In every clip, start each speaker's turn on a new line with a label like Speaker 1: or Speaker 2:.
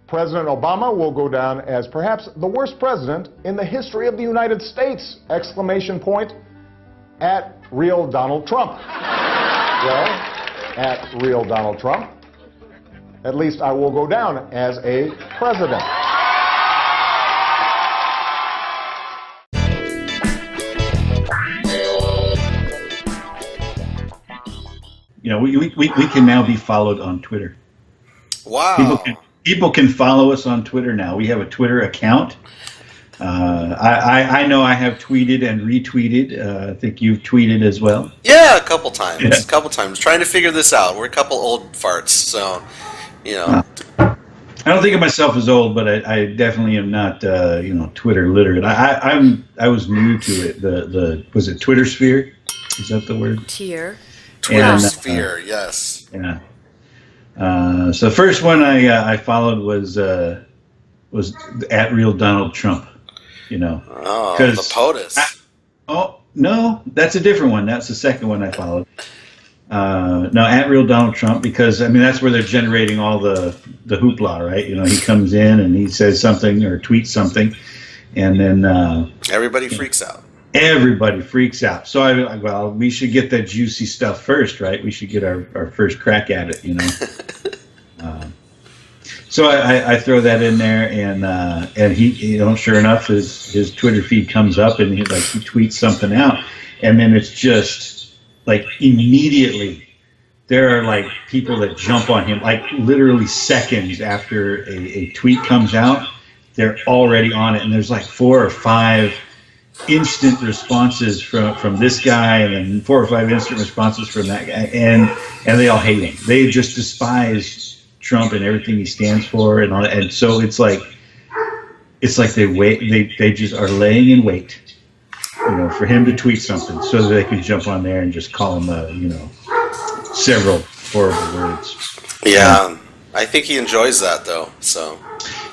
Speaker 1: President Obama will go down as perhaps the worst president in the history of the United States! Exclamation point at real Donald Trump. Well, at real Donald Trump, at least I will go down as a president.
Speaker 2: You know, we can now be followed on Twitter.
Speaker 3: Wow.
Speaker 2: People can follow us on Twitter now. We have a Twitter account. I know I have tweeted and retweeted. I think you've tweeted as well.
Speaker 3: Yeah, a couple times.
Speaker 2: Yeah.
Speaker 3: A couple times. Trying to figure this out. We're a couple old farts, so, you know.
Speaker 2: I don't think of myself as old, but I definitely am not, Twitter literate. I was new to it. Was it Twitter sphere? Is that the word?
Speaker 4: Tier.
Speaker 3: Twitter sphere, yes.
Speaker 2: Yeah. So the first one I followed was at real Donald Trump. You know.
Speaker 3: Oh, the POTUS.
Speaker 2: No, that's a different one. That's the second one I followed. No, at real Donald Trump, because I mean that's where they're generating all the hoopla, right? You know, he comes in and he says something or tweets something, and then
Speaker 3: everybody freaks out.
Speaker 2: Everybody freaks out. So we should get that juicy stuff first, right? We should get our first crack at it, you know. So I throw that in there, and he, you know, sure enough, his Twitter feed comes up, and he tweets something out, and then it's just like immediately there are like people that jump on him, like literally seconds after a tweet comes out, they're already on it, and there's like 4 or 5 instant responses from this guy, and then 4 or 5 instant responses from that guy, and they all hate him. They just despise Trump and everything he stands for, and all that. And so it's like they just are laying in wait, you know, for him to tweet something so that they can jump on there and just call him several horrible words.
Speaker 3: Yeah, I think he enjoys that though. So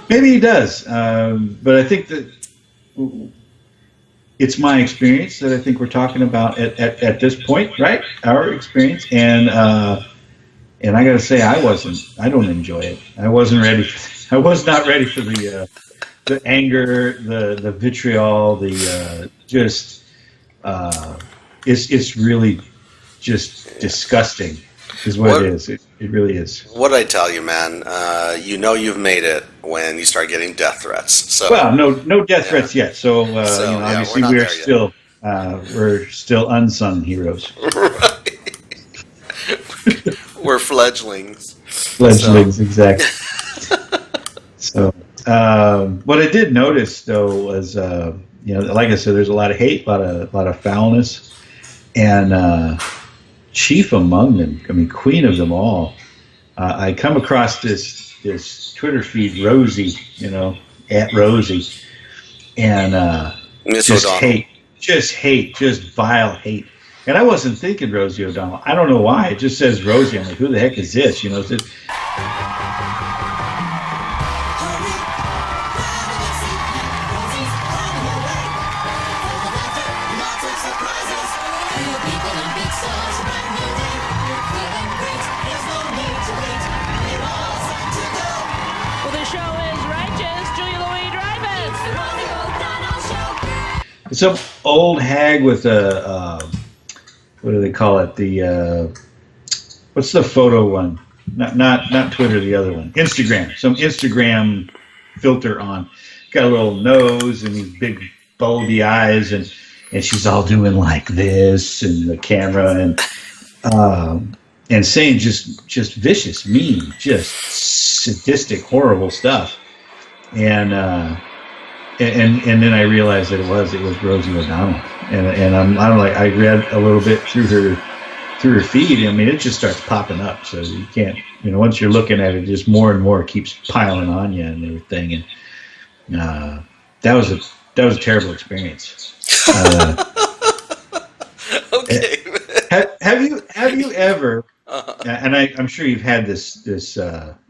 Speaker 2: maybe he does, but I think that it's my experience that I think we're talking about at this point, right? Our experience, and I got to say, I don't enjoy it. I wasn't ready. I was not ready for the anger, the vitriol, it's really just disgusting, is what it is. It really is.
Speaker 3: What did I tell you, man? You know you've made it when you start getting death threats. So
Speaker 2: no death threats yet. So, obviously we're still unsung heroes.
Speaker 3: Right. We're fledglings.
Speaker 2: Fledglings, exactly. So, what I did notice though was, like I said, there's a lot of hate, a lot of foulness, and chief among them, I mean, queen of them all. I come across this Twitter feed, Rosie, at Rosie, and just vile hate. And I wasn't thinking Rosie O'Donnell. I don't know why. It just says Rosie. I'm like, who the heck is this? It's just... Some old hag with a what do they call it? What's the photo one? Not Twitter, the other one. Instagram. Some Instagram filter on. Got a little nose and these big bulby eyes, and she's all doing like this, and the camera, and saying just vicious, mean, just sadistic, horrible stuff. And then I realized that it was Rosie O'Donnell, and I'm like, I read a little bit through her feed. I mean, it just starts popping up, so you can't, once you're looking at it, just more and more keeps piling on you and everything. And that was a terrible experience.
Speaker 3: Okay.
Speaker 2: Have you ever? And I'm sure you've had this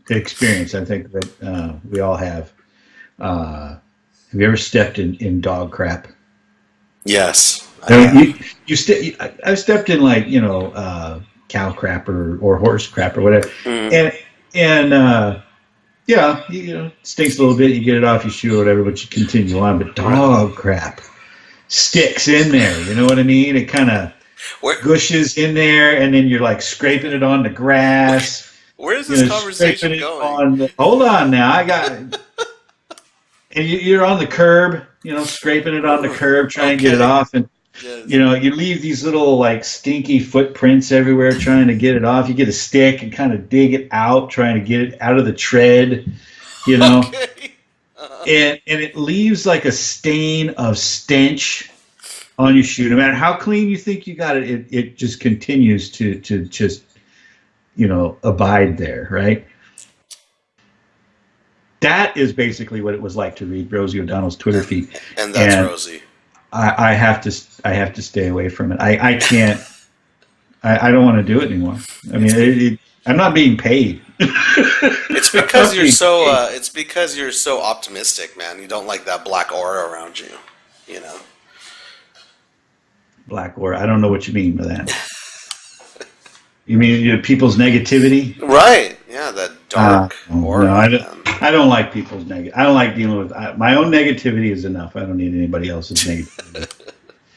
Speaker 2: experience. I think that we all have. Have you ever stepped in dog crap?
Speaker 3: Yes.
Speaker 2: I've stepped in like cow crap or horse crap or whatever, and Yeah, you know, it stinks a little bit. You get it off your shoe or whatever, but you continue on. But dog crap sticks in there. You know what I mean? It kind of
Speaker 3: Where
Speaker 2: gushes in there, and then you're like scraping it on the grass.
Speaker 3: where is
Speaker 2: You
Speaker 3: this
Speaker 2: know,
Speaker 3: conversation
Speaker 2: scraping it
Speaker 3: going?
Speaker 2: on hold on now. I got. And you're on the curb, you know, scraping it on the curb, trying to get it
Speaker 3: Okay.
Speaker 2: off, and
Speaker 3: Yes.
Speaker 2: you know, you leave these little like stinky footprints everywhere trying to get it off. You get a stick and kind of dig it out, trying to get it out of the tread, you know,
Speaker 3: Okay.
Speaker 2: and it leaves like a stain of stench on your shoe. No matter how clean you think you got it, it just continues to just, you know, abide there, right? That is basically what it was like to read Rosie O'Donnell's Twitter feed.
Speaker 3: And that's
Speaker 2: And
Speaker 3: Rosie.
Speaker 2: I have to stay away from it. I can't. I don't want to do it anymore. I mean, I'm not being paid.
Speaker 3: It's because you're so. It's because you're so optimistic, man. You don't like that black aura around you. You know.
Speaker 2: Black aura. I don't know what you mean by that. You mean people's negativity?
Speaker 3: Right. Yeah. That dark aura.
Speaker 2: No,
Speaker 3: Man.
Speaker 2: I don't like people's negative. I don't like dealing with my own negativity is enough. I don't need anybody else's negativity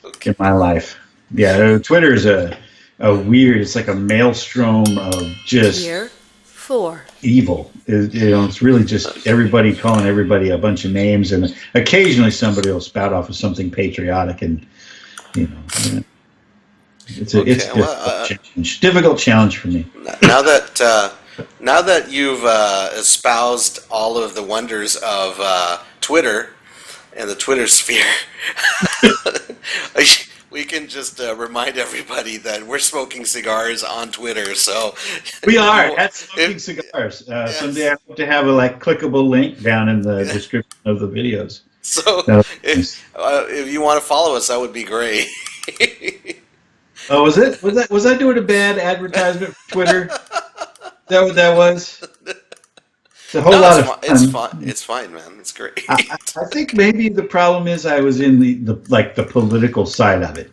Speaker 3: Okay.
Speaker 2: in my life. Yeah, Twitter is a weird. It's like a maelstrom of just
Speaker 4: Year 4.
Speaker 2: evil. You know, it's really just everybody calling everybody a bunch of names, and occasionally somebody will spout off of something patriotic, and you know, it's a
Speaker 3: Okay,
Speaker 2: difficult challenge for me.
Speaker 3: Now that you've espoused all of the wonders of Twitter and the Twitter sphere, we can just remind everybody that we're smoking cigars on Twitter. So
Speaker 2: We are at Smoking
Speaker 3: if-
Speaker 2: Cigars.
Speaker 3: Yes.
Speaker 2: Someday I hope to have a clickable link down in the description of the videos.
Speaker 3: So
Speaker 2: No,
Speaker 3: if you want to follow us, that would be great.
Speaker 2: Oh, was it? Was I doing a bad advertisement for Twitter? Is that what that was? It's a whole
Speaker 3: No,
Speaker 2: lot
Speaker 3: it's,
Speaker 2: of
Speaker 3: fi-
Speaker 2: fun.
Speaker 3: it's fine. It's fine, man. It's great.
Speaker 2: I think maybe the problem is I was in the political side of it,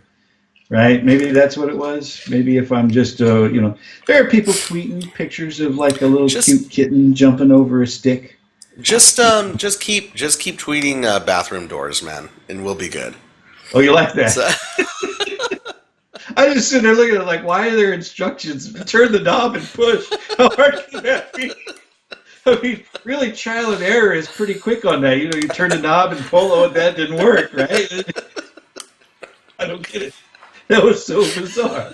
Speaker 2: right? Maybe that's what it was. Maybe if I'm just you know, there are people tweeting pictures of like a little
Speaker 3: Just-
Speaker 2: cute kitten jumping over a stick.
Speaker 3: Just keep tweeting bathroom doors, man, and we'll be good.
Speaker 2: Oh, you like that?
Speaker 3: So,
Speaker 2: I just sitting there looking at it like, why are there instructions? Turn the knob and push. How hard can that be? I mean, really, trial and error is pretty quick on that. You know, you turn the knob and pull. Oh, that didn't work, right? I don't get it. That was so bizarre.